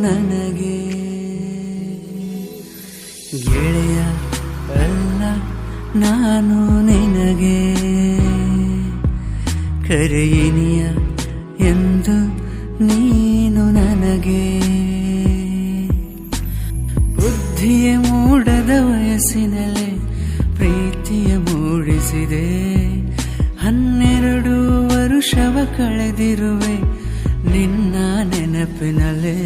ನನಗೆ ಗೆಳೆಯ ಅಲ್ಲ ನಾನು ನಿನಗೆ ಕರೆಯಿನಿಯ ಎಂದು ನೀನು ನನಗೆ ಬುದ್ಧಿಯ ಮೂಡದ ವಯಸ್ಸಿನಲ್ಲೇ ಪ್ರೀತಿಯ ಮೂಡಿಸಿದೆ 12 ವರುಷವ ಕಳೆದಿರುವೆ ನಿನ್ನ ನೆನಪಿನಲ್ಲೇ